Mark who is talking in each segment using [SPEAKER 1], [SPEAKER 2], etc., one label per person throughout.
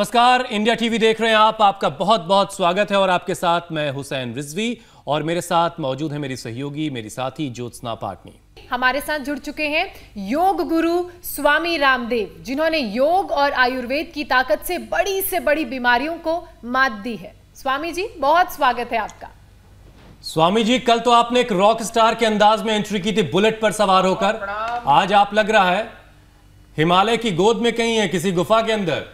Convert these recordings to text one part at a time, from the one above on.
[SPEAKER 1] नमस्कार, India TV देख रहे हैं आप। आपका बहुत बहुत स्वागत है और आपके साथ मैं हुसैन रिजवी और मेरे साथ मौजूद है मेरी सहयोगी, मेरी साथी ज्योत्सना पाटनी।
[SPEAKER 2] हमारे साथ जुड़ चुके हैं योग गुरु स्वामी रामदेव, जिन्होंने योग और आयुर्वेद की ताकत से बड़ी बीमारियों को मात दी है। स्वामी जी, बहुत स्वागत है आपका।
[SPEAKER 1] स्वामी जी, कल तो आपने एक रॉक स्टार के अंदाज में एंट्री की थी, बुलेट पर सवार होकर। आज आप लग रहा है हिमालय की गोद में कहीं है, किसी गुफा के अंदर।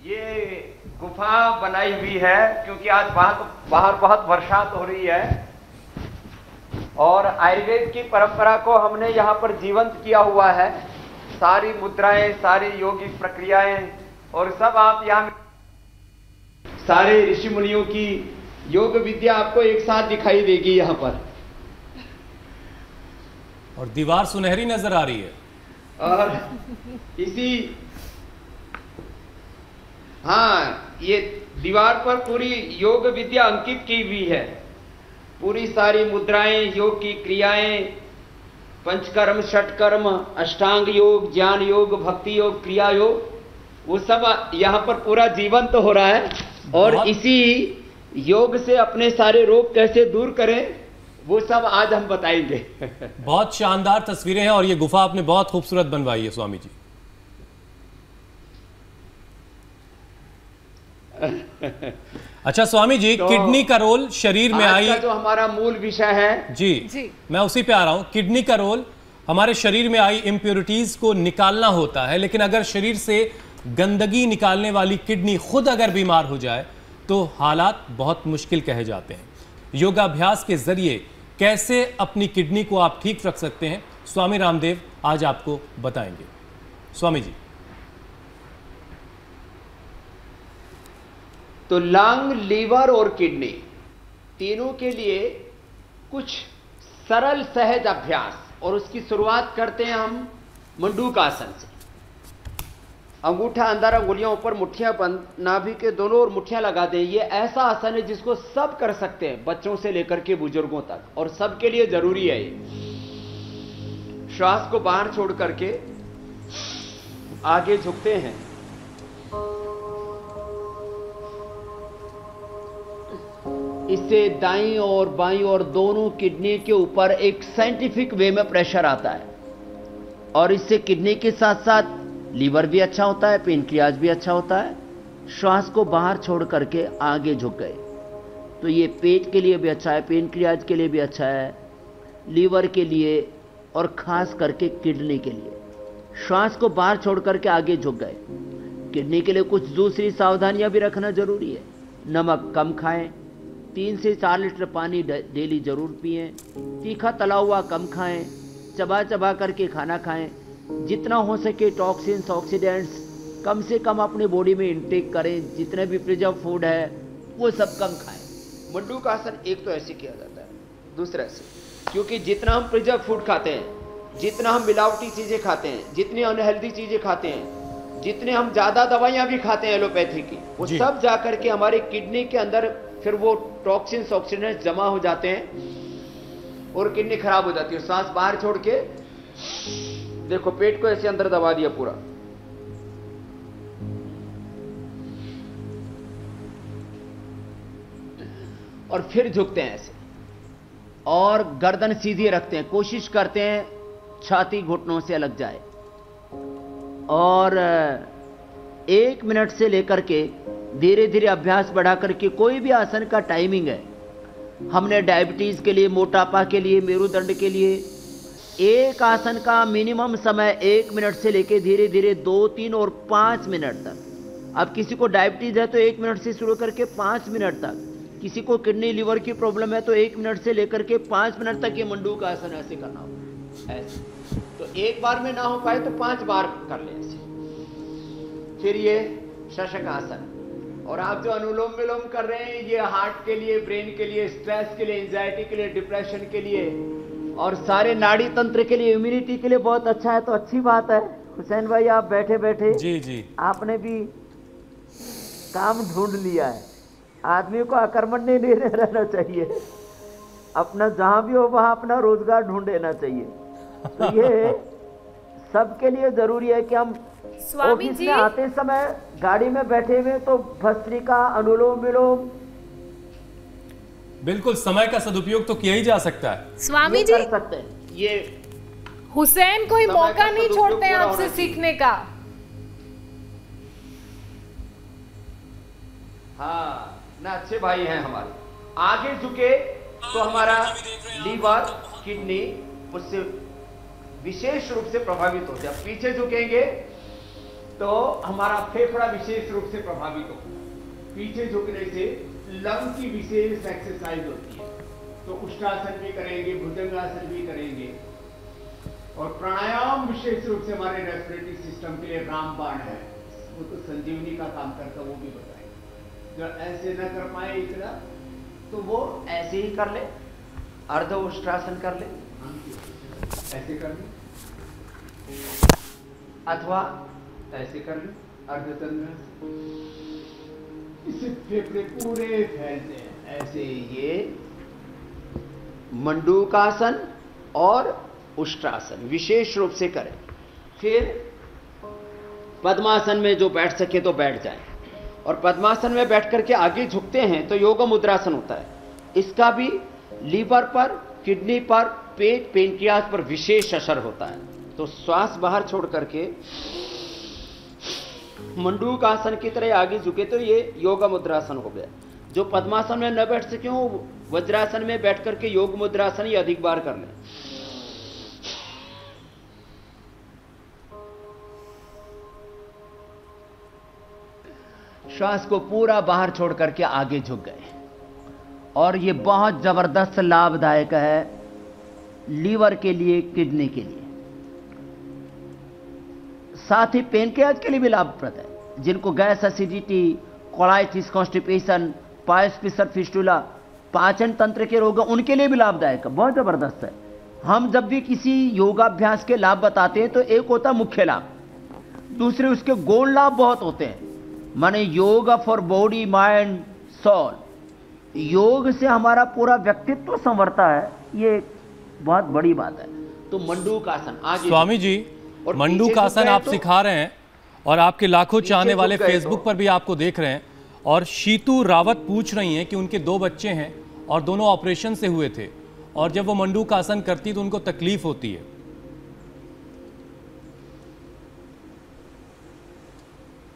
[SPEAKER 3] ये गुफा बनाई हुई है क्योंकि आज बाहर बहुत बरसात हो रही है और आयुर्वेद की परंपरा को हमने यहाँ पर जीवंत किया हुआ है। सारी मुद्राएं, सारी योगिक प्रक्रियाएं और सब आप यहाँ सारे ऋषि मुनियों की योग विद्या आपको एक साथ दिखाई देगी यहाँ पर।
[SPEAKER 1] और दीवार सुनहरी नजर आ रही है।
[SPEAKER 3] और ये दीवार पर पूरी योग विद्या अंकित की हुई है। पूरी सारी मुद्राएं, योग की क्रियाएं, पंचकर्म, षटकर्म, अष्टांग योग, ज्ञान योग, भक्ति योग, क्रिया योग, वो सब यहाँ पर पूरा जीवंत हो रहा है। और इसी योग से अपने सारे रोग कैसे दूर करें वो सब आज हम बताएंगे।
[SPEAKER 1] बहुत शानदार तस्वीरें हैं और ये गुफा आपने बहुत खूबसूरत बनवाई है स्वामी जी। अच्छा स्वामी जी, तो किडनी का रोल शरीर में आई,
[SPEAKER 3] जो हमारा मूल विषय है
[SPEAKER 1] जी, मैं उसी पे आ रहा हूं। किडनी का रोल हमारे शरीर में आई इम्प्योरिटीज को निकालना होता है, लेकिन अगर शरीर से गंदगी निकालने वाली किडनी खुद अगर बीमार हो जाए तो हालात बहुत मुश्किल कहे जाते हैं। योगाभ्यास के जरिए कैसे अपनी किडनी को आप ठीक रख सकते हैं, स्वामी रामदेव आज आपको बताएंगे। स्वामी जी।
[SPEAKER 3] तो लंग, लीवर और किडनी तीनों के लिए कुछ सरल सहज अभ्यास, और उसकी शुरुआत करते हैं हम मंडूकासन से। अंगूठा अंदर, अंगुलियां ऊपर, मुट्ठियां बंद, नाभि के दोनों ओर मुट्ठियां लगा दें। ये ऐसा आसन है जिसको सब कर सकते हैं, बच्चों से लेकर के बुजुर्गों तक, और सबके लिए जरूरी है ये। श्वास को बाहर छोड़ करके आगे झुकते हैं। इससे दाईं और बाईं और दोनों किडनी के ऊपर एक साइंटिफिक वे में प्रेशर आता है, और इससे किडनी के साथ साथ लीवर भी अच्छा होता है, पेनक्रियाज भी अच्छा होता है। श्वास को बाहर छोड़ करके आगे झुक गए तो ये पेट के लिए भी अच्छा है, पेनक्रियाज के लिए भी अच्छा है, लीवर के लिए और खास करके किडनी के लिए। श्वास को बाहर छोड़ करके आगे झुक गए। किडनी के लिए कुछ दूसरी सावधानियां भी रखना जरूरी है। नमक कम खाएं, 3 से 4 लीटर पानी डेली जरूर पिएं, तीखा तला हुआ कम खाएं, चबा चबा करके खाना खाएं, जितना हो सके टॉक्सिन्स, ऑक्सीडेंट्स कम से कम अपने बॉडी में इनटेक करें, जितने भी प्रिजर्व फूड है वो सब कम खाएं। मंडूकासन एक तो ऐसे किया जाता है, दूसरा ऐसे, क्योंकि जितना हम प्रिजर्व फूड खाते हैं, जितना हम मिलावटी चीज़ें खाते हैं, जितनी अनहेल्दी चीज़ें खाते हैं, जितने हम ज़्यादा दवाइयाँ भी खाते हैं एलोपैथी की, वो सब जा करके हमारे किडनी के अंदर फिर वो टॉक्सिन्स, ऑक्सीडेंट्स जमा हो जाते हैं और किडनी खराब हो जाती है। सांस बाहर छोड़ के देखो, पेट को ऐसे अंदर दबा दिया पूरा, और फिर झुकते हैं ऐसे और गर्दन सीधी रखते हैं। कोशिश करते हैं छाती घुटनों से अलग जाए, और 1 मिनट से लेकर के धीरे धीरे अभ्यास बढ़ा करके, कोई भी आसन का टाइमिंग है। हमने डायबिटीज के लिए, मोटापा के लिए, मेरुदंड के लिए एक आसन का मिनिमम समय 1 मिनट से लेकर धीरे धीरे 2, 3 और 5 मिनट तक। अब किसी को डायबिटीज है तो 1 मिनट से शुरू करके 5 मिनट तक, किसी को किडनी लीवर की प्रॉब्लम है तो 1 मिनट से लेकर के 5 मिनट तक ये मंडूकासन ऐसे करना होगा। ऐसे तो एक बार में ना हो पाए तो 5 बार कर लें ऐसे। फिर ये शशकासन, और आप जो अनुलोम विलोम कर रहे हैं ये हार्ट के लिए, ब्रेन के लिए, स्ट्रेस के लिए, एंजाइटी के लिए, डिप्रेशन के लिए और सारे नाड़ी तंत्र के लिए, इम्यूनिटी के लिए बहुत अच्छा है। तो अच्छी बात है हुसैन भाई, आप बैठे बैठे जी आपने भी काम ढूंढ लिया है। आदमी को अकर्मण्य नहीं रहना चाहिए, अपना जहां भी हो वहां अपना रोजगार ढूंढ लेना चाहिए। तो ये सबके लिए जरूरी है कि हम
[SPEAKER 2] स्वामी
[SPEAKER 3] ऑफिस
[SPEAKER 2] जी
[SPEAKER 3] में आते समय गाड़ी में बैठे हुए तो भस्त्रिका, अनुलोम विलोम
[SPEAKER 1] बिल्कुल समय का सदुपयोग तो किया ही जा सकता है।
[SPEAKER 2] स्वामी
[SPEAKER 3] ये
[SPEAKER 2] जी
[SPEAKER 3] कर सकते हैं। ये
[SPEAKER 2] हुसैन कोई
[SPEAKER 3] समय
[SPEAKER 2] मौका
[SPEAKER 3] का
[SPEAKER 2] नहीं
[SPEAKER 3] सदुपयोग
[SPEAKER 2] छोड़ते हैं
[SPEAKER 3] पूरा
[SPEAKER 2] आपसे
[SPEAKER 3] होना चाहिए।
[SPEAKER 2] सीखने का।
[SPEAKER 3] हाँ ना, अच्छे भाई हैं हमारे। आगे झुके तो हमारा लीवर, किडनी उससे विशेष रूप से प्रभावित होते हैं। पीछे झुकेंगे तो हमारा फेफड़ा विशेष रूप से प्रभावित होगा। पीछे झुकने से लंग की विशेष एक्सरसाइज होती है। तो उष्टासन भी करेंगे, भुजंगासन भी करेंगे, और प्राणायाम विशेष रूप से हमारे रेस्पिरेटरी सिस्टम के लिए रामबाण है, वो तो संजीवनी का काम करता है, वो भी बताएंगे। जो ऐसे न कर पाए इतना तो वो ऐसे ही कर ले, अर्ध उष्ट्रासन कर ले, ऐसे कर ले, अथवा ऐसे कर ले, अर्ध तंद्रासन। इससे फेफड़े पूरे फैलते हैं। ऐसे ये मंडूकासन और उष्ट्रासन विशेष रूप से करें। फिर पद्मासन में जो बैठ सके तो बैठ जाएं, और पद्मासन में बैठ करके आगे झुकते हैं तो योग मुद्रासन होता है। इसका भी लीवर पर, किडनी पर, पेट, पेनक्रियास पर विशेष असर होता है। तो श्वास बाहर छोड़ करके मंडूकासन की तरह आगे झुके तो ये योग मुद्रासन हो गया। जो पद्मासन में न बैठ सके हो वज्रासन में बैठ करके योग मुद्रासन ये अधिक बार कर लें। श्वास को पूरा बाहर छोड़ करके आगे झुक गए, और ये बहुत जबरदस्त लाभदायक है लीवर के लिए, किडनी के लिए, साथ ही पेनक्रियाज के लिए भी लाभप्रद है। जिनको गैस एसिडिटी, कोलाइटिस, कॉन्स्टिपेशन, पायोस्पिसर फिस्टुला, पाचन तंत्र के रोग, उनके लिए भी लाभदायक है, बहुत जबरदस्त है। हम जब भी किसी योगाभ्यास के लाभ बताते हैं तो एक होता है मुख्य लाभ, दूसरे उसके गौण लाभ बहुत होते हैं। माने yoga for body, mind, soul. योग से हमारा पूरा व्यक्तित्व संवरता है, ये बहुत बड़ी बात है। तो मंडूकासन आगे
[SPEAKER 1] स्वामी जी, मंडूकासन आप सिखा रहे हैं और आपके लाखों चाहने वाले फेसबुक पर भी आपको देख रहे हैं। और शीतू रावत पूछ रही हैं कि उनके 2 बच्चे हैं और दोनों ऑपरेशन से हुए थे, और जब वो मंडूकासन करती तो उनको तकलीफ होती है।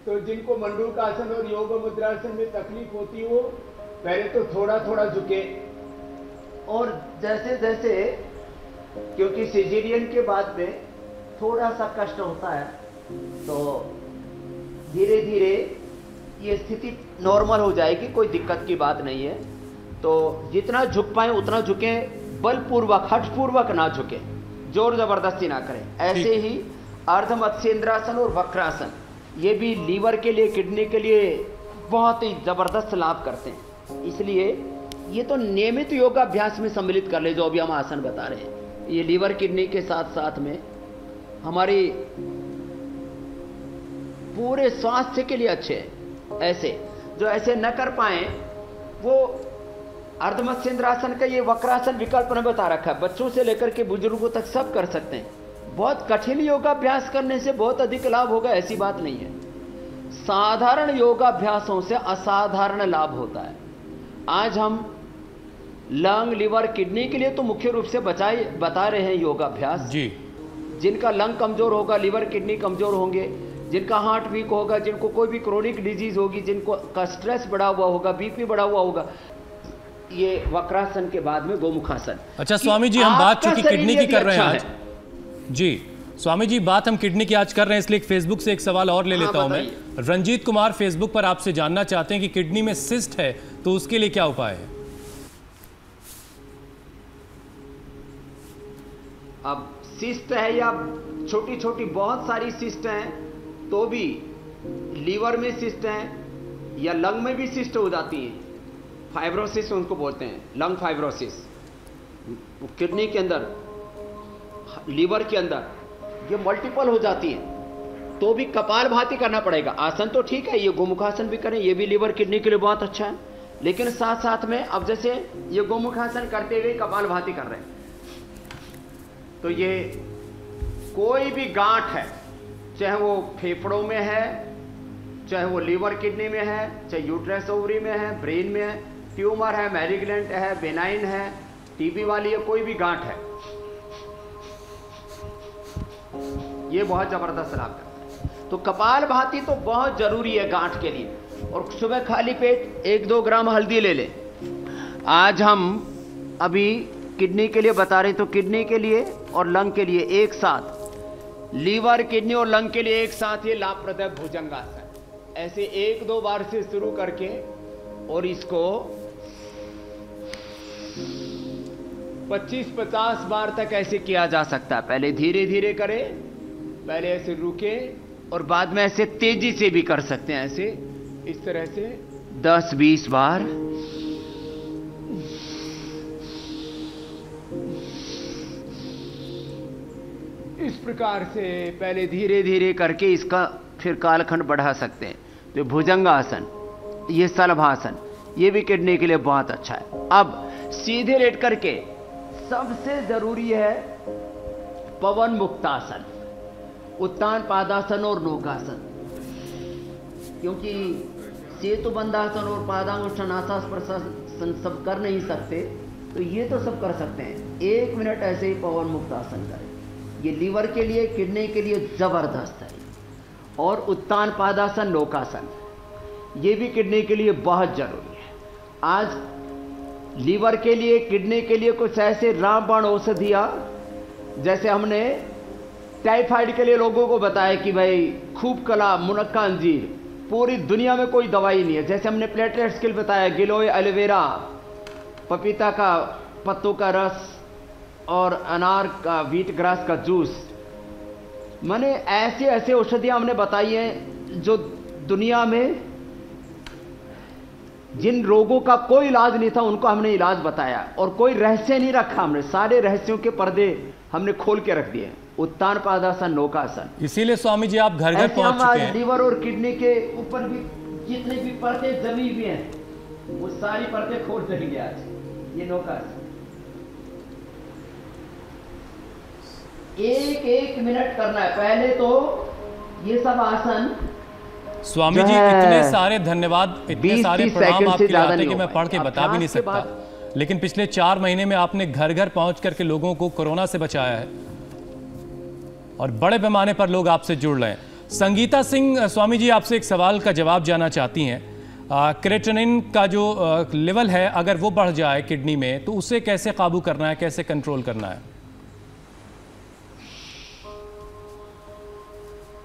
[SPEAKER 3] तो जिनको मंडूकासन और योग मुद्रासन में तकलीफ होती हो, पहले तो थोड़ा थोड़ा झुके, और जैसे जैसे, क्योंकि सिजेरियन के बाद में थोड़ा सा कष्ट होता है, तो धीरे धीरे ये स्थिति नॉर्मल हो जाएगी, कोई दिक्कत की बात नहीं है। तो जितना झुक पाए उतना झुकें, बलपूर्वक, हठपूर्वक ना झुकें, जोर जबरदस्ती ना करें। ऐसे ही अर्ध मत्स्येंद्रासन और वक्रासन, ये भी लीवर के लिए, किडनी के लिए बहुत ही जबरदस्त लाभ करते हैं। इसलिए ये तो नियमित योगाभ्यास में सम्मिलित कर ले, जो अभी हम आसन बता रहे हैं। ये लीवर, किडनी के साथ साथ में हमारी पूरे स्वास्थ्य के लिए अच्छे हैं। ऐसे जो ऐसे न कर पाए वो अर्धमत्स्येंद्रासन का ये वक्रासन विकल्प ने बता रखा है, बच्चों से लेकर के बुजुर्गों तक सब कर सकते हैं। बहुत कठिन योगाभ्यास करने से बहुत अधिक लाभ होगा ऐसी बात नहीं है। साधारण योगाभ्यासों से असाधारण लाभ होता है। आज हम लंग, लिवर, किडनी के लिए तो मुख्य रूप से बता रहे हैं योगाभ्यास
[SPEAKER 1] जी।
[SPEAKER 3] जिनका लंग कमजोर होगा, लिवर, किडनी कमजोर होंगे, जिनका हार्ट वीक होगा, जिनको कोई भी क्रोनिक डिजीज होगी, जिनको का स्ट्रेस बढ़ा हुआ होगा, बीपी बढ़ा हुआ होगा, ये वक्रासन के बाद में गोमुखासन।
[SPEAKER 1] अच्छा स्वामी जी, हम बात चूंकि किडनी की कर रहे हैं आज, जी स्वामी जी बात हम किडनी की आज कर रहे हैं, इसलिए फेसबुक से एक सवाल और ले लेता हूं मैं। रंजीत कुमार फेसबुक पर आपसे जानना चाहते हैं कि किडनी में सिस्ट है तो उसके लिए क्या उपाय है?
[SPEAKER 3] अब सिस्ट है या छोटी छोटी बहुत सारी सिस्ट हैं, तो भी लीवर में सिस्ट हैं या लंग में भी सिस्ट हो जाती हैं, फाइब्रोसिस उनको बोलते हैं, लंग फाइब्रोसिस। किडनी के अंदर, लीवर के अंदर ये मल्टीपल हो जाती है, तो भी कपालभाति करना पड़ेगा। आसन तो ठीक है, ये गोमुखासन भी करें, ये भी लीवर किडनी के लिए बहुत अच्छा है, लेकिन साथ साथ में अब जैसे ये गोमुखासन करते हुए कपालभाति कर रहे हैं, तो ये कोई भी गांठ है, चाहे वो फेफड़ों में है, चाहे वो लीवर किडनी में है, चाहे यूट्रस ओवरी में है, ब्रेन में है, ट्यूमर है, मैलिग्नेंट है, बेनाइन है, टीबी वाली है, कोई भी गांठ है, ये बहुत जबरदस्त लाभ करता है। तो कपालभाति तो बहुत जरूरी है गांठ के लिए। और सुबह खाली पेट 1-2 ग्राम हल्दी ले लें। आज हम अभी किडनी के लिए बता रहे हैं, तो किडनी के लिए और लंग के लिए एक साथ, लीवर, किडनी और लंग के लिए एक साथ ये लाभप्रद है भुजंगासन। ऐसे 1-2 बार से शुरू करके और इसको 25-50 बार तक ऐसे किया जा सकता है। पहले धीरे धीरे करें, पहले ऐसे रुके और बाद में ऐसे तेजी से भी कर सकते हैं। ऐसे इस तरह से 10-20 बार। इस प्रकार से पहले धीरे धीरे करके इसका फिर कालखंड बढ़ा सकते हैं। तो भुजंगासन, ये शलभासन, ये भी किडनी के लिए बहुत अच्छा है। अब सीधे लेट करके सबसे जरूरी है पवन मुक्तासन, उत्तान पादासन और नौकासन। क्योंकि सेतुबंधासन और पादांगुष्ठानासन प्रशासन सब कर नहीं सकते, तो ये तो सब कर सकते हैं। 1 मिनट ऐसे ही पवन मुक्तासन करें। ये लीवर के लिए, किडनी के लिए जबरदस्त है। और उत्तान पादासन, नौकासन, ये भी किडनी के लिए बहुत जरूरी है। आज लीवर के लिए, किडनी के लिए कुछ ऐसे रामबाण औषधियां, जैसे हमने टाइफाइड के लिए लोगों को बताया कि भाई खूब कला, मुनक्का अंजीर, पूरी दुनिया में कोई दवाई नहीं है। जैसे हमने प्लेटलेट्स के लिए बताया गिलोय, एलोवेरा, पपीता का पत्तों का रस और अनार का, व्हीट ग्रास का जूस, माने ऐसे ऐसे औषधियां हमने बताई हैं जो दुनिया में जिन रोगों का कोई इलाज नहीं था उनको हमने इलाज बताया। और कोई रहस्य नहीं रखा हमने, सारे रहस्यों के पर्दे हमने खोल के रख दिए। उत्तान पादासन, नौकासन।
[SPEAKER 1] इसीलिए स्वामी जी आप घर घर पहुंच चुके हैं।
[SPEAKER 3] लीवर और किडनी के ऊपर भी जितने भी पर्दे जमी हुई हैं वो सारी पर्दे खोल देंगे आज। ये नौकासन 1-1 मिनट करना है। पहले तो ये सब आसन
[SPEAKER 1] स्वामी जी इतने सारे धन्यवाद, इतने सारे प्रणाम आपके लिए आते कि मैं पढ़ के बता भी नहीं सकता। लेकिन पिछले 4 महीने में आपने घर घर पहुंच करके लोगों को कोरोना से बचाया है और बड़े पैमाने पर लोग आपसे जुड़ रहे हैं। संगीता सिंह, स्वामी जी आपसे एक सवाल का जवाब जानना चाहती हैं। क्रेटिनिन का जो लेवल है अगर वो बढ़ जाए किडनी में तो उसे कैसे काबू करना है, कैसे कंट्रोल करना है?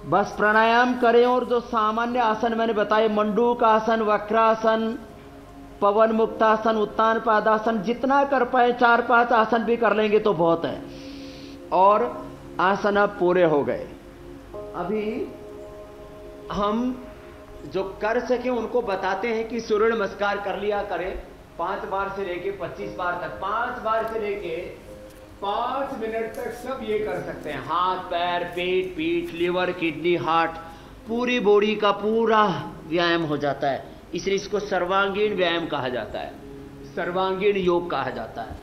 [SPEAKER 3] बस प्राणायाम करें और जो सामान्य आसन मैंने बताए, मंडूक आसन, वक्रासन, पवन मुक्तासन, उत्तान पादासन, जितना कर पाए 4-5 आसन भी कर लेंगे तो बहुत है। और आसन अब पूरे हो गए। अभी हम जो कर सके उनको बताते हैं कि सूर्य नमस्कार कर लिया करें 5 बार से लेके 25 बार तक। 5 बार से लेके 5 मिनट तक सब ये कर सकते हैं। हाथ, पैर, पेट, पीठ, लीवर, किडनी, हार्ट, पूरी बॉडी का पूरा व्यायाम हो जाता है। इसलिए इसको सर्वांगीण व्यायाम कहा जाता है, सर्वांगीण योग कहा जाता है।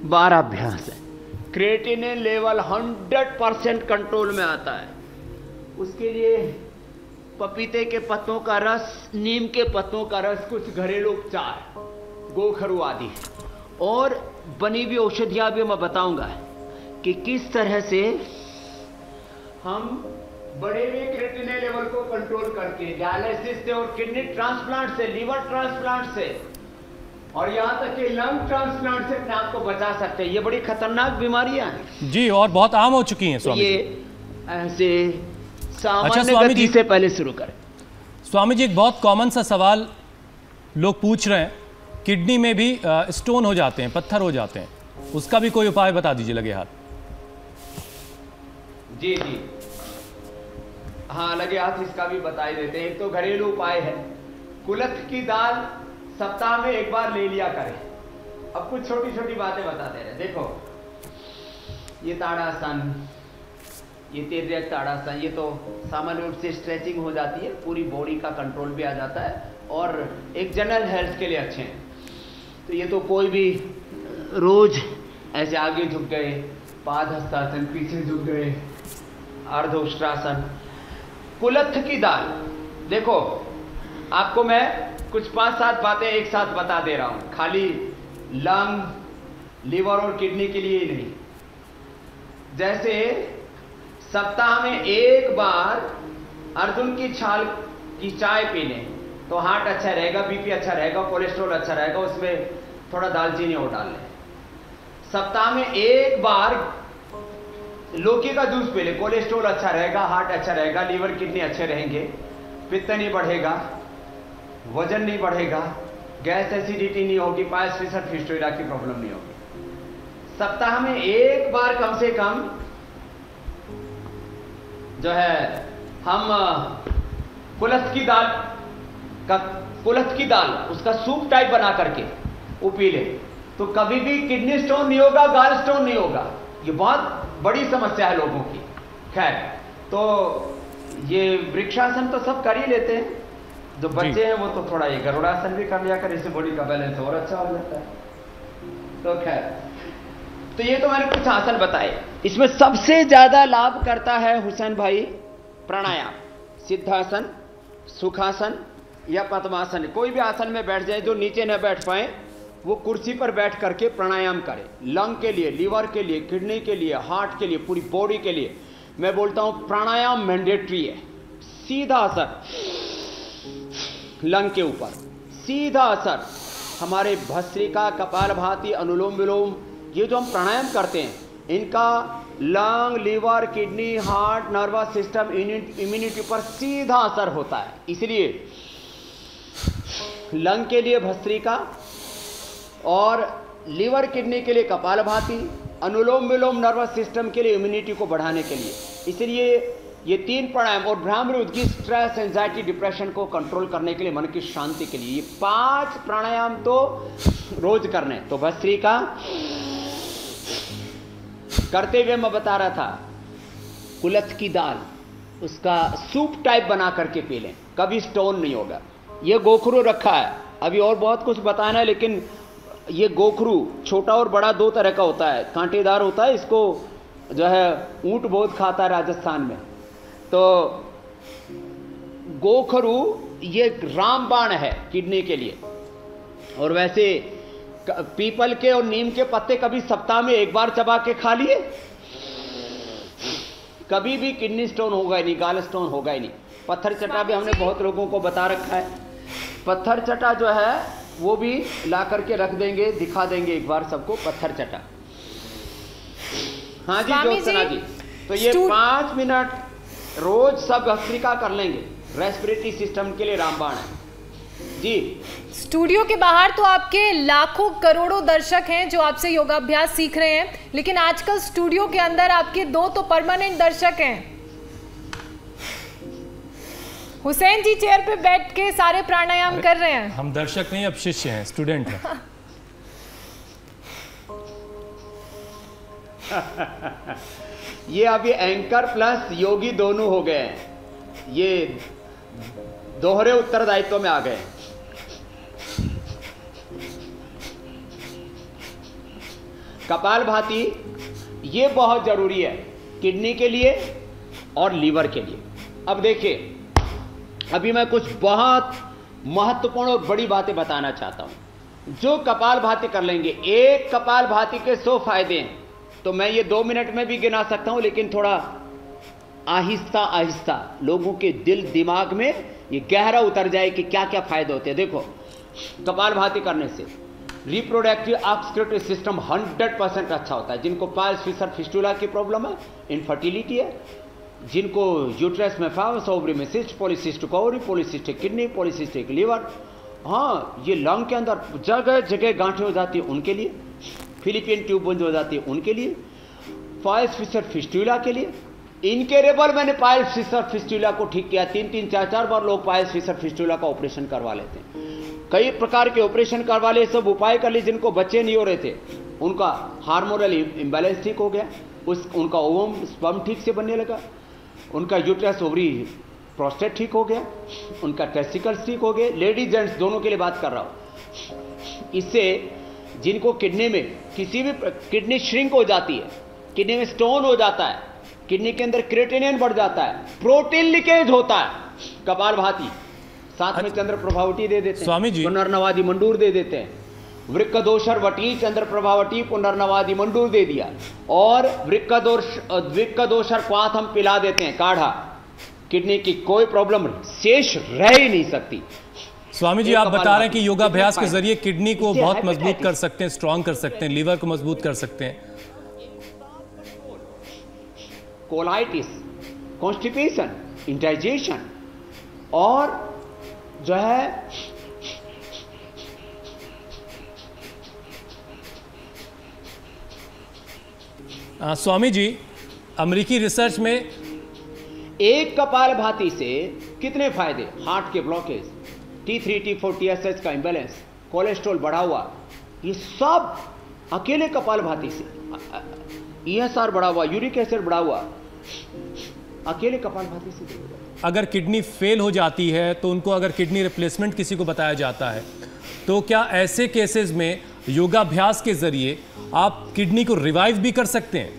[SPEAKER 3] 12 अभ्यास है। क्रिएटिनिन लेवल 100% कंट्रोल में आता है। उसके लिए पपीते के पत्तों का रस, नीम के पत्तों का रस, कुछ घरेलू उपचार, गोखरू आदि और बनी हुई औषधियां भी मैं बताऊंगा कि किस तरह से हम बड़े हुए क्रिएटिनिन लेवल को कंट्रोल करके डायलिसिस से और किडनी ट्रांसप्लांट से, लीवर ट्रांसप्लांट से और यहां तक कि लंग ट्रांसप्लांट से अपने आप को बचा सकते हैं। ये बड़ी खतरनाक बीमारियां हैं
[SPEAKER 1] जी और बहुत आम हो चुकी हैं स्वामी।
[SPEAKER 3] ये ऐसे सामान्य गति से पहले शुरू करें।
[SPEAKER 1] स्वामी जी एक बहुत कॉमन सा सवाल लोग पूछ रहे हैं, किडनी में भी स्टोन हो जाते हैं, पत्थर हो जाते हैं, उसका भी कोई उपाय बता दीजिए लगे हाथ।
[SPEAKER 3] जी जी हाँ, लगे हाथ इसका भी बता ही देते हैं। एक तो घरेलू उपाय है, कुलथ की दाल सप्ताह में 1 बार ले लिया करें। अब कुछ छोटी छोटी बातें बताते रहे। देखो ये ताड़ासन, ये तिर्यक ताड़ासन, ये तो सामान्य रूप से स्ट्रेचिंग हो जाती है, पूरी बॉडी का कंट्रोल भी आ जाता है और एक जनरल हेल्थ के लिए अच्छे हैं। तो ये तो कोई भी रोज ऐसे आगे झुक गए, पादहस्तासन, पीछे झुक गए, अर्ध उष्ट्रासन, कुलथ की दाल। देखो आपको मैं कुछ 5-7 बातें एक साथ बता दे रहा हूं, खाली लंग, लीवर और किडनी के लिए ही नहीं। जैसे सप्ताह में एक बार अर्जुन की छाल की चाय पी लें तो हार्ट अच्छा रहेगा, बीपी अच्छा रहेगा, कोलेस्ट्रॉल अच्छा रहेगा, उसमें थोड़ा दालचीनी और डाल लें। सप्ताह में एक बार लौकी का जूस पी लें, कोलेस्ट्रॉल अच्छा रहेगा, हार्ट अच्छा रहेगा, लीवर किडनी अच्छे रहेंगे, पित्त नहीं बढ़ेगा, वजन नहीं बढ़ेगा, गैस एसिडिटी नहीं होगी, पायस फिसर फिस्टुला की प्रॉब्लम नहीं होगी। सप्ताह में एक बार कम से कम जो है हम कुलथ की दाल उसका सूप टाइप बना करके वो पी ले, तो कभी भी किडनी स्टोन नहीं होगा, गाल स्टोन नहीं होगा। ये बहुत बड़ी समस्या है लोगों की। खैर, तो ये वृक्षासन तो सब कर ही लेते हैं, जो बच्चे हैं वो तो थोड़ा ये गरुड़ासन भी कर लिया कर, इससे बॉडी का बैलेंस और अच्छा हो जाता है। तो खैर, तो ये तो मैंने कुछ आसन बताए। इसमें सबसे ज्यादा लाभ करता है हुसैन भाई प्राणायाम, सिद्धासन, सुखासन या पद्मासन। कोई भी आसन में बैठ जाए, जो नीचे न बैठ पाए वो कुर्सी पर बैठ करके प्राणायाम करें। लंग के लिए, लीवर के लिए, किडनी के लिए, हार्ट के लिए, पूरी बॉडी के लिए मैं बोलता हूं प्राणायाम मैंडेटरी है। सीधा असर लंग के ऊपर, सीधा असर हमारे भस्त्रिका, कपालभाति, अनुलोम विलोम, ये जो हम प्राणायाम करते हैं इनका lung, liver, kidney, heart, nervous system, immunity पर सीधा असर होता है। इसलिए लंग के लिए भस्त्रिका और लीवर किडनी के लिए कपालभाति, अनुलोम विलोम नर्वस सिस्टम के लिए इम्यूनिटी को बढ़ाने के लिए। इसलिए ये 3 प्राणायाम और भ्रामरी उद्गी स्ट्रेस, एंजाइटी, डिप्रेशन को कंट्रोल करने के लिए, मन की शांति के लिए, ये 5 प्राणायाम तो रोज करने। तो भस्त्रिका करते हुए मैं बता रहा था, कुलथ की दाल उसका सूप टाइप बना करके पी लें, कभी स्टोन नहीं होगा। ये गोखरू रखा है, अभी और बहुत कुछ बताना है, लेकिन ये गोखरू छोटा और बड़ा 2 तरह का होता है, कांटेदार होता है, इसको जो है ऊंट बहुत खाता है राजस्थान में। तो गोखरू ये रामबाण है किडनी के लिए। और वैसे पीपल के और नीम के पत्ते कभी सप्ताह में एक बार चबा के खा लिए, कभी भी किडनी स्टोन होगा ही नहीं, गाल स्टोन होगा ही नहीं। पत्थर चटा भी हमने बहुत लोगों को बता रखा है। पत्थर चटा जो है वो भी ला करके रख देंगे, दिखा देंगे एक बार सबको, पत्थर चटा। हाँ जी ज्योत्सना जी, तो ये 5 मिनट रोज सब भस्त्रिका कर लेंगे, रेस्पिरेटरी सिस्टम के लिए रामबाण है जी।
[SPEAKER 2] स्टूडियो के बाहर तो आपके लाखों करोड़ों दर्शक हैं जो आपसे योगाभ्यास सीख रहे हैं, लेकिन आजकल स्टूडियो के अंदर आपके 2 तो परमानेंट दर्शक हैं। हुसैन जी चेयर पे बैठ के सारे प्राणायाम कर रहे हैं।
[SPEAKER 1] हम दर्शक नहीं, अब शिष्य हैं, स्टूडेंट हैं।
[SPEAKER 3] ये अभी एंकर प्लस योगी दोनों हो गए हैं, ये दोहरे उत्तरदायित्व में आ गए। कपालभाति ये बहुत जरूरी है किडनी के लिए और लीवर के लिए। अब देखिए, अभी मैं कुछ बहुत महत्वपूर्ण और बड़ी बातें बताना चाहता हूं। जो कपालभाति कर लेंगे, एक कपालभाति के 100 फायदे हैं, तो मैं ये 2 मिनट में भी गिना सकता हूं, लेकिन थोड़ा आहिस्ता आहिस्ता लोगों के दिल दिमाग में ये गहरा उतर जाए कि क्या क्या फायदे होते हैं। देखो, कपालभाति करने से रिप्रोडक्टिव ऑक्सीडेटिव सिस्टम 100% अच्छा होता है। जिनको पायल्स फिशर फिस्टुला की प्रॉब्लम है, इनफर्टिलिटी है, जिनको यूट्रस में फावस, ओवरी में cyst, polycystic ovary, polycystic kidney, polycystic liver, हाँ ये लंग के अंदर जगह जगह गांठें हो जाती है उनके लिए, फिलिपियन ट्यूब बंद हो जाती है उनके लिए, पायल्स फिशर फिस्टुला के लिए, इनकेरेबल मैंने पायल्स फिशर फिस्टुला को ठीक किया। 3-3, 4-4 बार लोग पायल्स फिशर फिस्टुला का ऑपरेशन करवा लेते हैं। कई प्रकार के ऑपरेशन करवा ले, सब उपाय कर लिए। जिनको बच्चे नहीं हो रहे थे उनका हार्मोनल इम्बैलेंस ठीक हो गया, उनका ओवम स्पर्म ठीक से बनने लगा, उनका यूट्रस ओवरी प्रोस्टेट ठीक हो गया, उनका टेस्टिकल्स ठीक हो गए। लेडीज जेंट्स दोनों के लिए बात कर रहा हूं। इससे जिनको किडनी में किसी भी किडनी श्रिंक हो जाती है, किडनी में स्टोन हो जाता है, किडनी के अंदर क्रिएटिनिन बढ़ जाता है, प्रोटीन लीकेज होता है, कपालभाति। साथ में चंद्र प्रभावटी दे देते हैं,
[SPEAKER 1] स्वामी जी,
[SPEAKER 3] पुनर्नवादी मंडूर दे देते हैं, वृक्कदोषर वटी, चंद्र प्रभावटी, पुनर्नवादी मंडूर दे दिया, और वृक्कदोषर क्वाथ हम पिला देते हैं काढ़ा, किडनी की कोई प्रॉब्लम शेष रह ही नहीं सकती।
[SPEAKER 1] स्वामी जी, आप बता रहे हैं कि योगाभ्यास के जरिए किडनी को बहुत मजबूत कर सकते हैं, स्ट्रांग कर सकते हैं, लीवर को मजबूत कर सकते हैं।
[SPEAKER 3] कोलाइटिस, कॉन्स्टिपेशन, इंडाइजेशन और जो है
[SPEAKER 1] स्वामी जी, अमेरिकी रिसर्च में
[SPEAKER 3] एक कपालभाति से कितने फायदे? हार्ट के ब्लॉकेज, T3, T4, TSH का इंबैलेंस, कोलेस्ट्रॉल बढ़ा हुआ, ये सब अकेले कपालभाति से, ESR बढ़ा हुआ, यूरिक एसिड बढ़ा हुआ, अकेले कपालभाति से।
[SPEAKER 1] अगर किडनी फेल हो जाती है तो उनको अगर किडनी रिप्लेसमेंट किसी को बताया जाता है, तो क्या ऐसे केसेस में योगाभ्यास के जरिए आप किडनी को रिवाइव भी कर सकते हैं?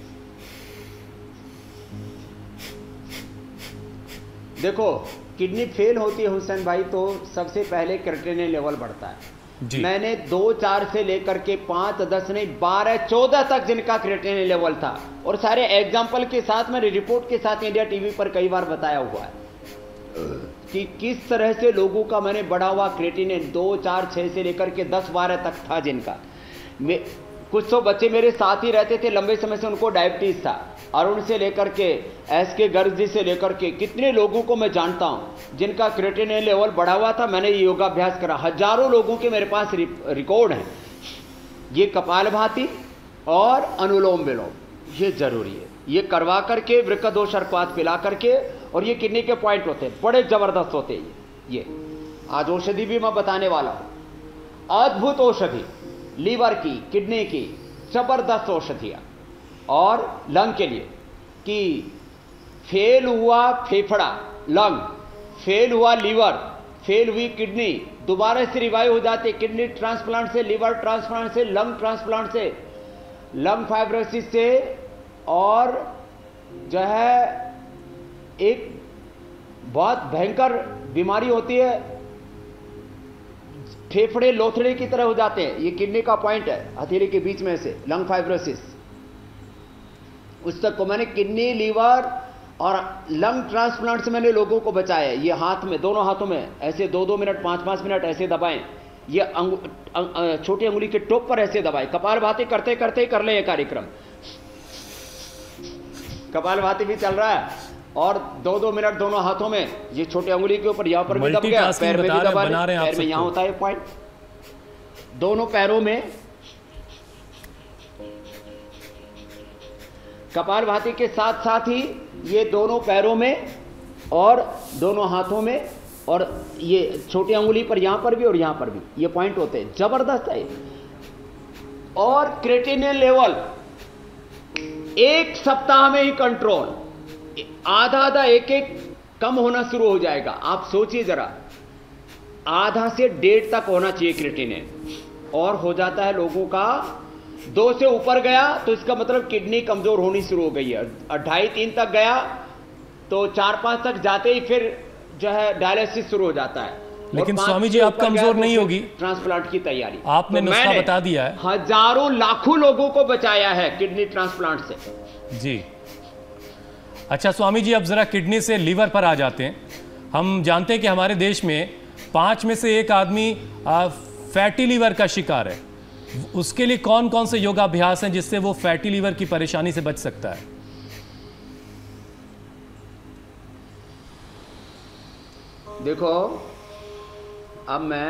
[SPEAKER 3] देखो, किडनी फेल होती है हुसैन भाई तो सबसे पहले क्रिएटिनिन लेवल बढ़ता है जी। मैंने 2-4 से लेकर के 5-10 नहीं 12-14 तक जिनका क्रिएटिनिन लेवल था, और सारे एग्जाम्पल के साथ मैंने रिपोर्ट के साथ इंडिया टीवी पर कई बार बताया हुआ है कि किस तरह से लोगों का मैंने बढ़ा हुआ क्रिएटिनिन 2, 4, 6 से लेकर के 10-12 तक था जिनका। कुछ तो बच्चे मेरे साथ ही रहते थे, लंबे समय से उनको डायबिटीज था, अरुण से लेकर के SK गर्ग जी से लेकर के कितने लोगों को मैं जानता हूं जिनका क्रिएटिनिन लेवल बढ़ा हुआ था। मैंने ये योगाभ्यास करा, हजारों लोगों के मेरे पास रिकॉर्ड हैं। ये कपालभाति और अनुलोम विलोम ये जरूरी है, ये करवा करके वृक्कदोषर क्वाथ पिला करके, और ये किडनी के पॉइंट होते हैं, बड़े जबरदस्त होते हैं ये। आज औषधि भी मैं बताने वाला हूं, अद्भुत औषधि, लीवर की, किडनी की जबरदस्त औषधियां, और लंग के लिए कि फेल हुआ फेफड़ा, लंग, फेल हुआ लीवर, फेल हुई किडनी, दोबारा से रिवाइव हो जाते, किडनी ट्रांसप्लांट से, लीवर ट्रांसप्लांट से, लंग ट्रांसप्लांट से, लंग फाइब्रोसिस से, और जो है एक बहुत भयंकर बीमारी होती है, फेफड़े लोथड़े की तरह हो जाते हैं, ये किडनी का पॉइंट है हथेली के बीच में से, लंग फाइब्रोसिस। उस तक को मैंने किडनी, लीवर और लंग ट्रांसप्लांट से मैंने लोगों को बचाया है। ये हाथ में, दोनों हाथों में ऐसे 2-2 मिनट, 5-5 मिनट ऐसे दबाएं, ये छोटी अंगुली के टॉप पर ऐसे दबाएं। कपालभाति करते करते ही कर ले ये कार्यक्रम, कपालभाति भी चल रहा है, और 2-2 मिनट दोनों हाथों में, ये छोटी अंगुली के ऊपर यहाँ पर भी दब गया, पैर में भी दबा ले, पैर में यहाँ होता है पॉइंट, दोनों पैरों में कपालभाति के साथ साथ ही ये दोनों पैरों में और दोनों हाथों में, और ये छोटी अंगुली पर यहाँ पर भी और यहाँ पर भी ये पॉइंट होते हैं, जबरदस्त है। और क्रिएटिनिन लेवल 1 सप्ताह में ही कंट्रोल, आधा 1-1 कम होना शुरू हो जाएगा। आप सोचिए जरा, आधा से 1.5 तक होना चाहिए क्रिएटिनिन, और हो जाता है लोगों का 2 से ऊपर गया तो इसका मतलब किडनी कमजोर होनी शुरू हो गई है। 2.5-3 तक गया तो 4-5 तक जाते ही फिर जो है डायलिसिस शुरू हो जाता है।
[SPEAKER 1] लेकिन स्वामी जी, आप कमजोर नहीं होगी,
[SPEAKER 3] ट्रांसप्लांट की तैयारी,
[SPEAKER 1] आपने नुस्खा बता दिया है,
[SPEAKER 3] हजारों लाखों लोगों को बचाया है किडनी ट्रांसप्लांट से
[SPEAKER 1] जी। अच्छा स्वामी जी, अब जरा किडनी से लीवर पर आ जाते हैं। हम जानते हैं कि हमारे देश में 5 में से 1 आदमी फैटी लीवर का शिकार है। उसके लिए कौन कौन से योगाभ्यास हैं जिससे वो फैटी लीवर की परेशानी से बच सकता है?
[SPEAKER 3] देखो, अब मैं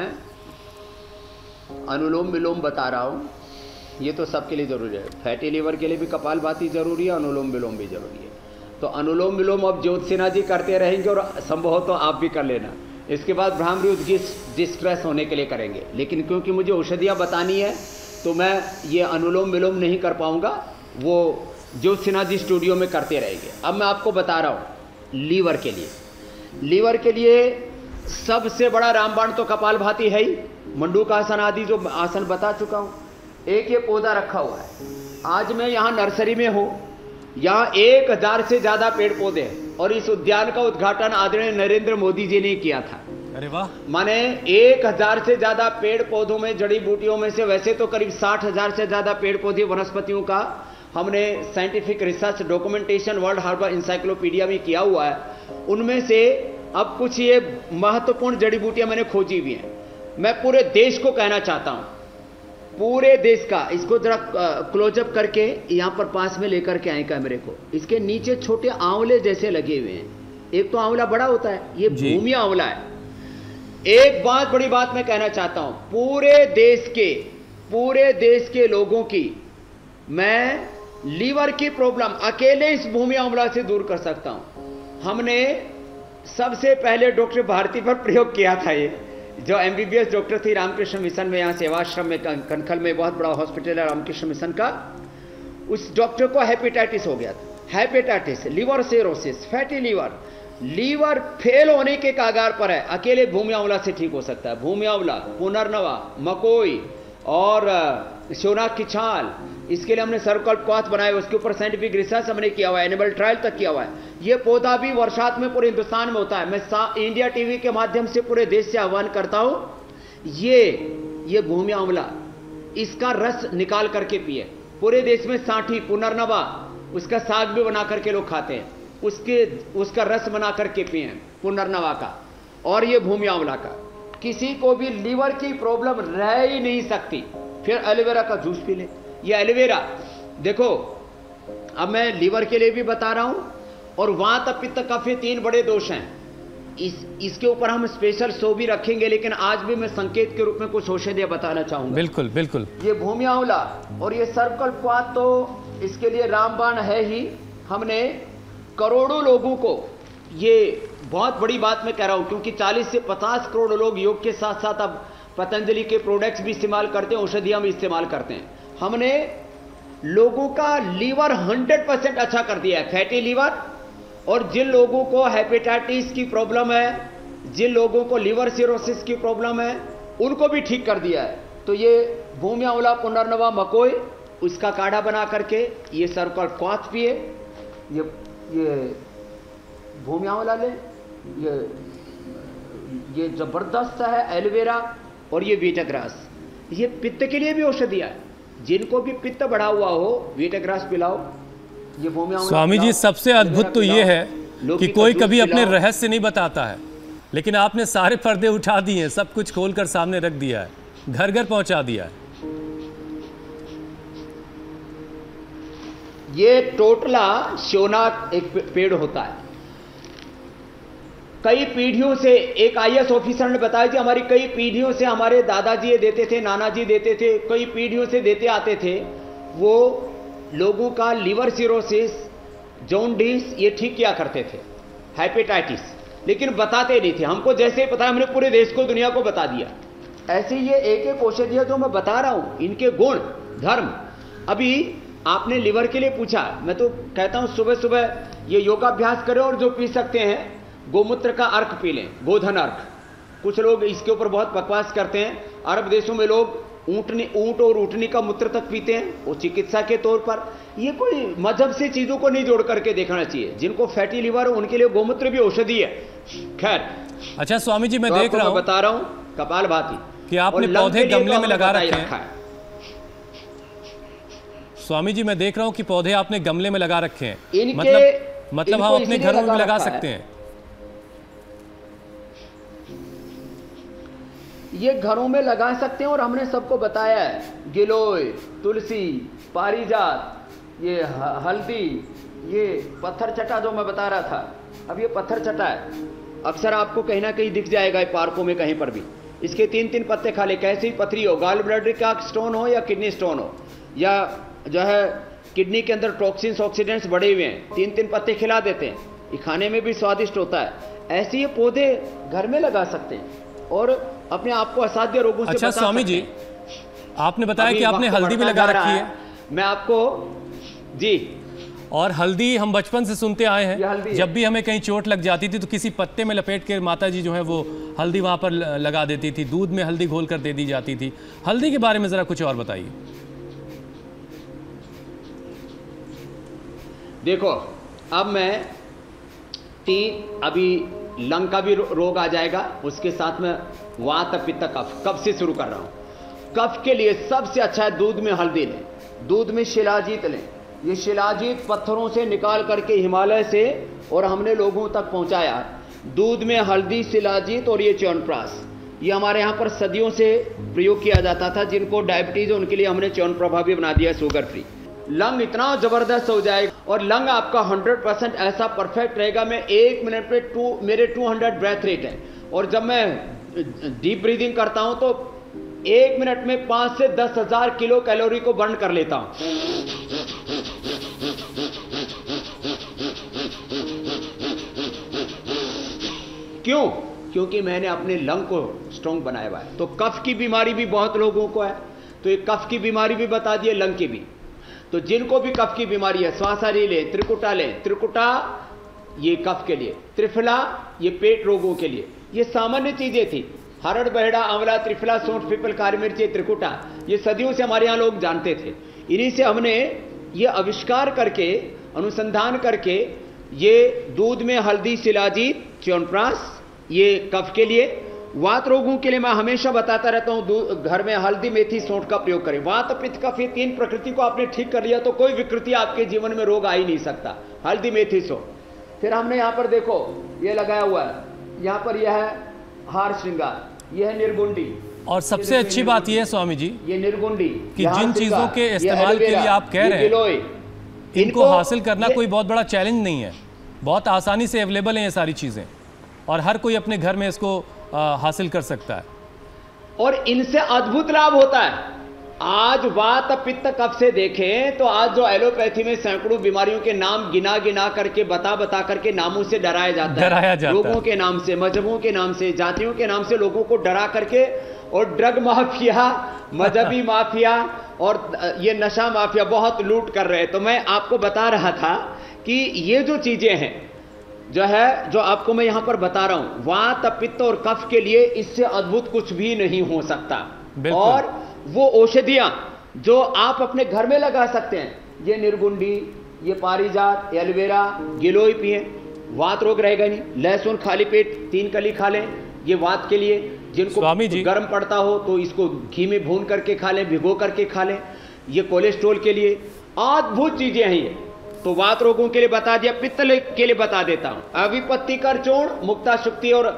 [SPEAKER 3] अनुलोम विलोम बता रहा हूं, ये तो सबके लिए जरूरी है। फैटी लीवर के लिए भी कपालभाति जरूरी है, अनुलोम विलोम भी जरूरी है। तो अनुलोम विलोम अब ज्योति सिन्हा जी करते रहेंगे, और संभव हो तो आप भी कर लेना। इसके बाद ब्रह्मरुद्र जी डिस्ट्रेस होने के लिए करेंगे, लेकिन क्योंकि मुझे औषधियाँ बतानी है तो मैं ये अनुलोम विलोम नहीं कर पाऊंगा, वो ज्योति सिन्हा जी स्टूडियो में करते रहेंगे। अब मैं आपको बता रहा हूँ लीवर के लिए। लीवर के लिए सबसे बड़ा रामबाण तो कपालभाति है ही, मंडूकासन आदि जो आसन बता चुका हूँ। एक ये पौधा रखा हुआ है, आज मैं यहाँ नर्सरी में हूँ, यहाँ 1000 से ज्यादा पेड़ पौधे हैं और इस उद्यान का उद्घाटन आदरणीय नरेंद्र मोदी जी ने किया था।
[SPEAKER 1] अरे वाह।
[SPEAKER 3] माने 1000 से ज्यादा पेड़ पौधों में, जड़ी बूटियों में से वैसे तो करीब 60,000 से ज्यादा पेड़ पौधे वनस्पतियों का हमने scientific research documentation world herbal encyclopedia में किया हुआ है। उनमें से अब कुछ ये महत्वपूर्ण जड़ी बूटियां मैंने खोजी हुई हैं। मैं पूरे देश को कहना चाहता हूं, पूरे देश का, इसको जरा क्लोजअप करके यहां पर पास में लेकर के आए कैमरे को। इसके नीचे छोटे आंवले जैसे लगे हुए हैं। एक तो आंवला बड़ा होता है, ये भूमि आंवला है। एक बात, बड़ी बात मैं कहना चाहता हूं, पूरे देश के लोगों की मैं लीवर की प्रॉब्लम अकेले इस भूमि आंवला से दूर कर सकता हूं। हमने सबसे पहले डॉक्टर भारती पर प्रयोग किया था। ये जो MBBS डॉक्टर थी रामकृष्ण मिशन में, यहाँ सेवाश्रम में कनखल में बहुत बड़ा हॉस्पिटल है रामकृष्ण मिशन का, उस डॉक्टर को हेपेटाइटिस हो गया था। Hepatitis, liver cirrhosis, fatty liver fail होने के कागार पर है, अकेले भूमि आंवला से ठीक हो सकता है। भूमि आंवला, पुनर्नवा, मकोई और शोनाक की छाल, इसके लिए हमने सर्कल क्वाथ बनाए, उसके ऊपर साइंटिफिक रिसर्च हमने किया हुआ है, एनिमल ट्रायल तक किया हुआ है। ये पौधा भी वर्षात में पूरे हिंदुस्तान में होता है। मैं इंडिया टीवी के माध्यम से पूरे देश से आह्वान करता हूं, ये भूमि आंवला, इसका रस निकाल करके पिए। पूरे देश में साठी, पुनर्नवा, उसका साग भी बना करके लोग खाते हैं, उसका रस बना करके पिए पुनर्नवा का और ये भूमि आंवला का। किसी को भी लीवर की प्रॉब्लम रह ही नहीं सकती। फिर एलोवेरा का जूस पी ले। ये एलोवेरा देखो, अब मैं लीवर के लिए भी बता रहा हूं, और वात, पित्त, कफ, ये 3 बड़े दोष हैं। इसके ऊपर हम स्पेशल शो भी रखेंगे, लेकिन आज भी मैं संकेत के रूप में कुछ औषधियां बताना चाहूंगा।
[SPEAKER 1] बिल्कुल बिल्कुल।
[SPEAKER 3] ये भूमि आंवला और ये सर्कल क्वाथ तो इसके लिए रामबाण है ही। हमने करोड़ों लोगों को, ये बहुत बड़ी बात मैं कह रहा हूं, क्योंकि 40 से 50 करोड़ लोग योग के साथ साथ अब पतंजलि के प्रोडक्ट्स भी इस्तेमाल करते हैं, औषधियां भी इस्तेमाल करते हैं। हमने लोगों का लीवर 100% अच्छा कर दिया है, फैटी लीवर। और जिन लोगों को हेपेटाइटिस की प्रॉब्लम है, जिन लोगों को लीवर सिरोसिस की प्रॉब्लम है, उनको भी ठीक कर दिया है। तो ये भूमि आंवला, पुनर्नवा, मकोई, उसका काढ़ा बना करके ये सर्कल क्वाथ पिए, ये भूमि आंवला ले, ये जबरदस्त है एलोवेरा, और ये वीटाग्रास, ये पित्त के लिए भी औषधियां है। जिनको भी पित्त बढ़ा हुआ हो, वीटाग्रास पिलाओ, ये भूमि आंवला।
[SPEAKER 1] स्वामी जी, सबसे अद्भुत तो ये है कि कोई कभी अपने रहस्य नहीं बताता है, लेकिन आपने सारे पर्दे उठा दिए, सब कुछ खोलकर सामने रख दिया है, घर घर पहुंचा दिया है।
[SPEAKER 3] ये टोटला शोनाक एक पेड़ होता है। कई पीढ़ियों से, एक IAS ऑफिसर ने बताया कि हमारी कई पीढ़ियों से हमारे दादाजी ये देते थे, नाना जी देते थे, कई पीढ़ियों से देते आते थे। वो लोगों का लीवर सिरोसिस, जॉन्डिस ये ठीक किया करते थे, हेपेटाइटिस, लेकिन बताते नहीं थे। हमको जैसे ही पता, हमने पूरे देश को, दुनिया को बता दिया। ऐसे ये एक औषधियां जो मैं बता रहा हूं, इनके गुण, धर्म। अभी आपने लीवर के लिए पूछा, मैं तो कहता हूं सुबह सुबह ये योगाभ्यास करें, और जो पी सकते हैं गोमूत्र का अर्क पी लें, गोधन अर्क। कुछ लोग इसके ऊपर बहुत बकवास करते हैं। अरब देशों में लोग ऊंट और ऊँटनी का मूत्र तक पीते हैं, वो चिकित्सा के तौर पर। ये कोई मजहब से चीजों को नहीं जोड़ करके देखना चाहिए। जिनको फैटी लीवर हो उनके लिए गोमूत्र भी औषधि है। खैर,
[SPEAKER 1] अच्छा स्वामी जी, मैं देख रहा हूं,
[SPEAKER 3] बता रहा हूं कपालभाति
[SPEAKER 1] कि आपने पौधे गमले में लगा रखे हैं। स्वामी जी, मैं देख रहा हूं कि पौधे आपने गमले में लगा रखे हैं। मतलब हम अपने घरों में लगा सकते हैं?
[SPEAKER 3] ये घरों में लगा सकते हैं, और हमने सबको बताया है, गिलोय, तुलसी, पारिजात, ये हल्दी, ये पत्थर चटा जो मैं बता रहा था। अब ये पत्थर चटा है, अक्सर आपको कहीं ना कहीं दिख जाएगा पार्कों में, कहीं पर भी। इसके 3-3 पत्ते खा ले, कैसी पथरी हो, गाल ब्लैडर का स्टोन हो या किडनी स्टोन हो, या जो है किडनी के अंदर टॉक्सिन्स, ऑक्सीडेंट्स बढ़े हुए हैं, 3-3 पत्ते खिला देते हैं। ये खाने में भी स्वादिष्ट होता है। ऐसे ये पौधे घर में लगा सकते हैं और अपने आप को असाध्य रोगों से बचा सकते हैं।
[SPEAKER 1] अच्छा स्वामी जी, आपने बताया कि आपने हल्दी भी लगा रखी है।
[SPEAKER 3] मैं आपको जी,
[SPEAKER 1] और हल्दी हम बचपन से सुनते आए हैं, जब भी हमें कहीं चोट लग जाती थी तो किसी पत्ते में लपेट के माता जी जो है वो हल्दी वहां पर लगा देती थी, दूध में हल्दी घोल कर दे दी जाती थी। हल्दी के बारे में जरा कुछ और बताइए।
[SPEAKER 3] देखो अब मैं अभी लंग का भी रोग आ जाएगा, उसके साथ में वात पित्त कफ से शुरू कर रहा हूं। कफ के लिए सबसे अच्छा है दूध में हल्दी लें, दूध में शिलाजीत लें। ये शिलाजीत पत्थरों से निकाल करके हिमालय से और हमने लोगों तक पहुंचाया। दूध में हल्दी, शिलाजीत और ये च्यवनप्राश, ये हमारे यहाँ पर सदियों से प्रयोग किया जाता था। जिनको डायबिटीज है उनके लिए हमने च्यवनप्राश भी बना दिया, शुगर फ्री। लंग इतना जबरदस्त हो जाएगा और लंग आपका 100% ऐसा परफेक्ट रहेगा। मैं 1 मिनट पे मेरे 200 ब्रेथ रेट है और जब मैं डीप ब्रीदिंग करता हूं तो 1 मिनट में 5 से 10,000 किलो कैलोरी को बर्न कर लेता हूं। क्यों? क्योंकि मैंने अपने लंग को स्ट्रॉन्ग बनाया हुआ है। तो कफ की बीमारी भी बहुत लोगों को है, तो ये कफ की बीमारी भी बता दिए, लंग की भी। तो जिनको भी कफ की बीमारी है, श्वासारी लें, त्रिकुटा लें। त्रिकुटा ये कफ के लिए, त्रिफला ये पेट रोगों के लिए। ये सामान्य चीजें थी, हरड़, बहेड़ा, आंवला, त्रिफला, सौंठ, पीपल, काली मिर्च, त्रिकुटा, ये सदियों से हमारे यहाँ लोग जानते थे। इन्हीं से हमने ये आविष्कार करके, अनुसंधान करके, ये दूध में हल्दी, शिलाजीत, च्यवनप्राश, ये कफ के लिए। वात रोगों के लिए मैं हमेशा बताता रहता हूं, घर में हल्दी, मेथी, सौंठ का प्रयोग करें। वात, पित्त, कफ, ये 3 प्रकृति को आपने ठीक कर लिया तो कोई विकृति आपके जीवन में रोग आ ही नहीं सकता। हल्दी, मेथी, सौंठ। फिर हमने यहां पर देखो ये लगाया हुआ है, यहां पर यह है हार श्रृंगार, यह है निर्गुंडी।
[SPEAKER 1] और सबसे अच्छी बात यह है स्वामी जी,
[SPEAKER 3] ये निर्गुंडी
[SPEAKER 1] कि जिन चीजों के इस्तेमाल के लिए आप कह रहे हैं, इनको हासिल करना कोई बहुत बड़ा चैलेंज नहीं है। बहुत आसानी से अवेलेबल है ये सारी चीजें और हर कोई अपने घर में इसको हासिल कर सकता है
[SPEAKER 3] और इनसे अद्भुत लाभ होता है। आज वात, पित्त, कफ से देखें तो आज जो एलोपैथी में सैकड़ों बीमारियों के नाम गिना गिना करके, बता करके नामों से डराया जाता है। लोगों के नाम से, मजहबों के नाम से, जातियों के नाम से लोगों को डरा करके, और ड्रग माफिया, मजहबी माफिया और ये नशा माफिया बहुत लूट कर रहे। तो मैं आपको बता रहा था कि ये जो चीजें हैं जो है, जो आपको मैं यहां पर बता रहा हूं, वात, पित्त और कफ के लिए इससे अद्भुत कुछ भी नहीं हो सकता। और वो औषधियां जो आप अपने घर में लगा सकते हैं, ये निर्गुंडी, ये पारिजात, एलोवेरा, गिलोय पिए, वात रोग रहेगा नहीं। लहसुन खाली पेट 3 कली खा लें, ये वात के लिए। जिनको गर्म पड़ता हो तो इसको घी में भून करके खा लें, भिगो करके खा लें, ये कोलेस्ट्रॉल के लिए अद्भुत चीजें हैं ये। तो वात रोगों के लिए बता दिया, पित्त के लिए बता देता हूं, अविपत्ति कर चूर्ण, मुक्ता शुक्ति और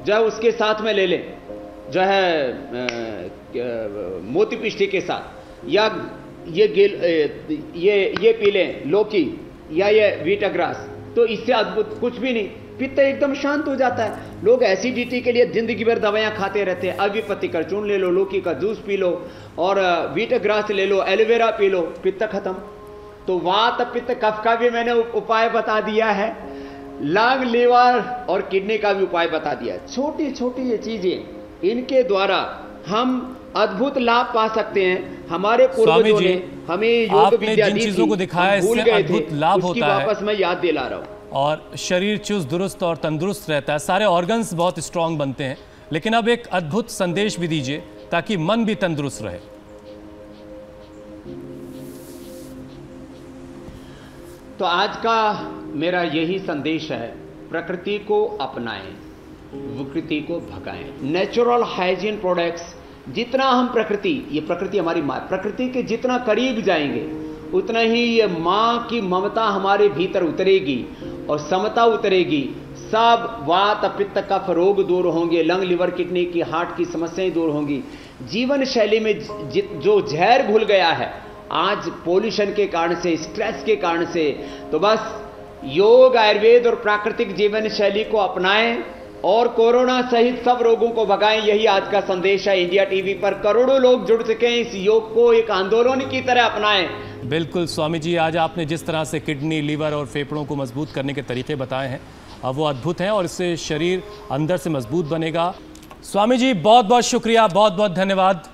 [SPEAKER 3] जो है उसके साथ में ले लें, जो है मोती पिष्टी के साथ, या ये पी लें लौकी या ये वीटाग्रास। तो इससे अद्भुत कुछ भी नहीं, पित्त एकदम शांत हो जाता है। लोग एसिडिटी के लिए जिंदगी भर दवाइयां खाते रहते हैं। अविपत्ति कर चूर्ण ले लो, लौकी का जूस पी लो और वीटाग्रास ले लो, एलोवेरा पी लो, पित्त खत्म। तो वात, पित्त, कफ का भी मैंने उपाय बता दिया है, लंग, लीवर और किडनी का भी उपाय बता दिया। छोटी छोटी ये चीजें, इनके द्वारा हम अद्भुत लाभ पा सकते हैं। हमारे पूर्वजों ने हमें योग विद्या दी थी,
[SPEAKER 1] चीजों को दिखाया, इससे अद्भुत लाभ होता है।
[SPEAKER 3] वापस मैं याद दिला रहा हूं
[SPEAKER 1] और शरीर चुस्त, दुरुस्त और तंदुरुस्त रहता है, सारे ऑर्गन्स बहुत स्ट्रांग बनते हैं। लेकिन अब एक अद्भुत संदेश भी दीजिए ताकि मन भी तंदुरुस्त रहे।
[SPEAKER 3] तो आज का मेरा यही संदेश है, प्रकृति को अपनाएं, विकृति को भगाएं। नेचुरल हाइजीन प्रोडक्ट्स, जितना हम प्रकृति, ये प्रकृति हमारी माँ, प्रकृति के जितना करीब जाएंगे उतना ही ये माँ की ममता हमारे भीतर उतरेगी और समता उतरेगी। सब वात, पित्त, कफ रोग दूर होंगे, लंग, लिवर, किडनी की, हार्ट की समस्याएं दूर होंगी। जीवन शैली में जो जहर घुल गया है आज पोल्यूशन के कारण से, स्ट्रेस के कारण से, तो बस योग, आयुर्वेद और प्राकृतिक जीवन शैली को अपनाएं और कोरोना सहित सब रोगों को भगाएं। यही आज का संदेश है। इंडिया टीवी पर करोड़ों लोग जुड़ चुके हैं, इस योग को एक आंदोलन की तरह अपनाएं।
[SPEAKER 1] बिल्कुल स्वामी जी, आज आपने जिस तरह से किडनी, लीवर और फेफड़ों को मजबूत करने के तरीके बताए हैं वो अद्भुत हैं और इससे शरीर अंदर से मजबूत बनेगा। स्वामी जी बहुत बहुत शुक्रिया, बहुत बहुत धन्यवाद।